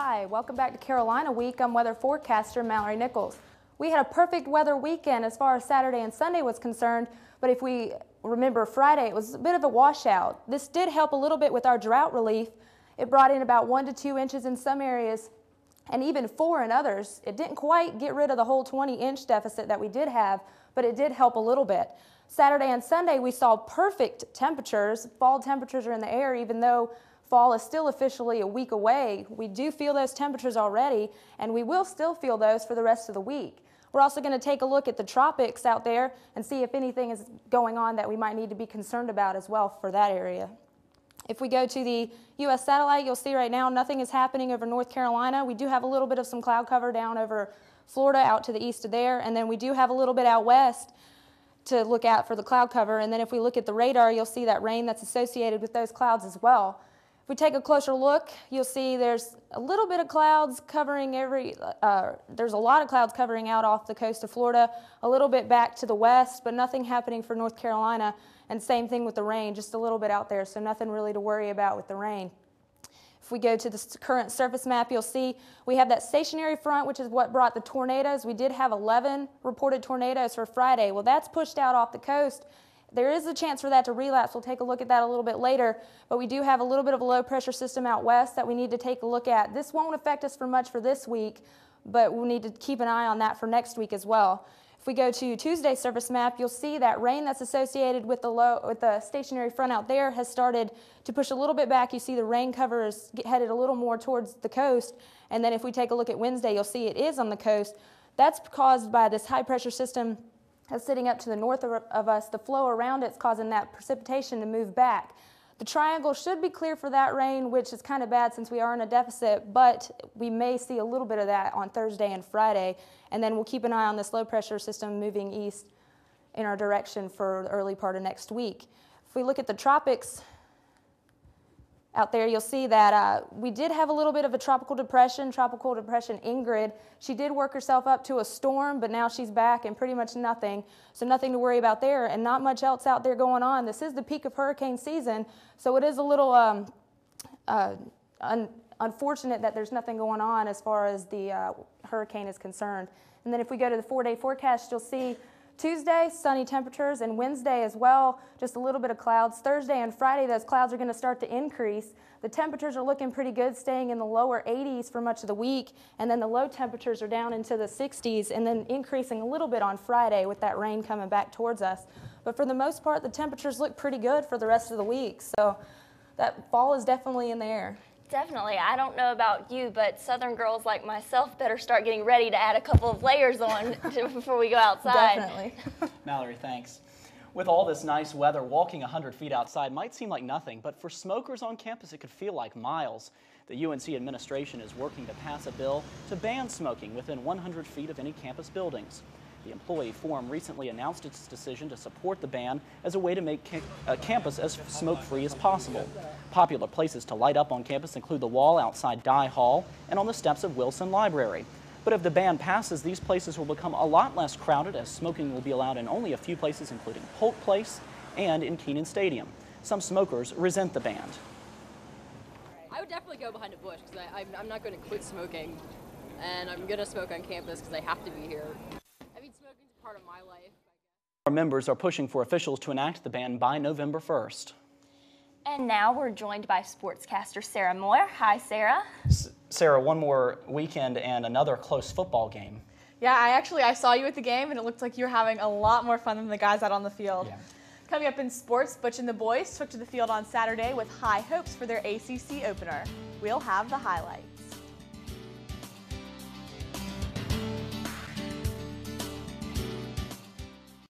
Hi, welcome back to Carolina Week. I'm weather forecaster Mallory Nichols. We had a perfect weather weekend as far as Saturday and Sunday was concerned, but if we remember Friday, it was a bit of a washout. This did help a little bit with our drought relief. It brought in about 1 to 2 inches in some areas and even 4 in others. It didn't quite get rid of the whole 20-inch deficit that we did have, but it did help a little bit. Saturday and Sunday, we saw perfect temperatures. Fall temperatures are in the air, even though fall is still officially a week away. We do feel those temperatures already, and we will still feel those for the rest of the week. We're also going to take a look at the tropics out there and see if anything is going on that we might need to be concerned about as well for that area. If we go to the U.S. satellite, you'll see right now nothing is happening over North Carolina. We do have a little bit of some cloud cover down over Florida out to the east of there, and then we do have a little bit out west to look at for the cloud cover. And then if we look at the radar, you'll see that rain that's associated with those clouds as well. If we take a closer look, you'll see there's a little bit of clouds covering there's a lot of clouds covering out off the coast of Florida, a little bit back to the west, but nothing happening for North Carolina. And same thing with the rain, just a little bit out there, so nothing really to worry about with the rain. If we go to the current surface map, you'll see we have that stationary front, which is what brought the tornadoes. We did have 11 reported tornadoes for Friday. Well, that's pushed out off the coast. There is a chance for that to relapse. We'll take a look at that a little bit later, but we do have a little bit of a low pressure system out west that we need to take a look at. This won't affect us for much for this week, but we'll need to keep an eye on that for next week as well. If we go to Tuesday's surface map, you'll see that rain that's associated with the stationary front out there has started to push a little bit back. You see the rain cover is headed a little more towards the coast, and then if we take a look at Wednesday, you'll see it is on the coast. That's caused by this high pressure system that's sitting up to the north of us. The flow around it's causing that precipitation to move back. The triangle should be clear for that rain, which is kind of bad since we are in a deficit, but we may see a little bit of that on Thursday and Friday, and then we'll keep an eye on this low pressure system moving east in our direction for the early part of next week. If we look at the tropics out there, you'll see that we did have a little bit of a tropical depression Ingrid. She did work herself up to a storm, but now she's back and pretty much nothing. So nothing to worry about there, and not much else out there going on. This is the peak of hurricane season, so it is a little unfortunate that there's nothing going on as far as the hurricane is concerned. And then if we go to the 4-day forecast, you'll see Tuesday, sunny temperatures, and Wednesday as well, just a little bit of clouds. Thursday and Friday, those clouds are going to start to increase. The temperatures are looking pretty good, staying in the lower 80s for much of the week, and then the low temperatures are down into the 60s, and then increasing a little bit on Friday with that rain coming back towards us. But for the most part, the temperatures look pretty good for the rest of the week, so that fall is definitely in the air. Definitely. I don't know about you, but Southern girls like myself better start getting ready to add a couple of layers on before we go outside. Definitely. Mallory, thanks. With all this nice weather, walking 100 feet outside might seem like nothing, but for smokers on campus, it could feel like miles. The UNC administration is working to pass a bill to ban smoking within 100 feet of any campus buildings. The Employee Forum recently announced its decision to support the ban as a way to make campus as smoke-free as possible. Popular places to light up on campus include the wall outside Dye Hall and on the steps of Wilson Library. But if the ban passes, these places will become a lot less crowded, as smoking will be allowed in only a few places, including Polk Place and in Keenan Stadium. Some smokers resent the ban. I would definitely go behind a bush because I'm not going to quit smoking, and I'm going to smoke on campus because I have to be here. I mean, smoking is part of my life. Our members are pushing for officials to enact the ban by November 1st. And now we're joined by sportscaster Sarah Moore. Hi, Sarah. Sarah, one more weekend and another close football game. Yeah, I saw you at the game, and it looked like you were having a lot more fun than the guys out on the field. Yeah. Coming up in sports, Butch and the boys took to the field on Saturday with high hopes for their ACC opener. We'll have the highlights.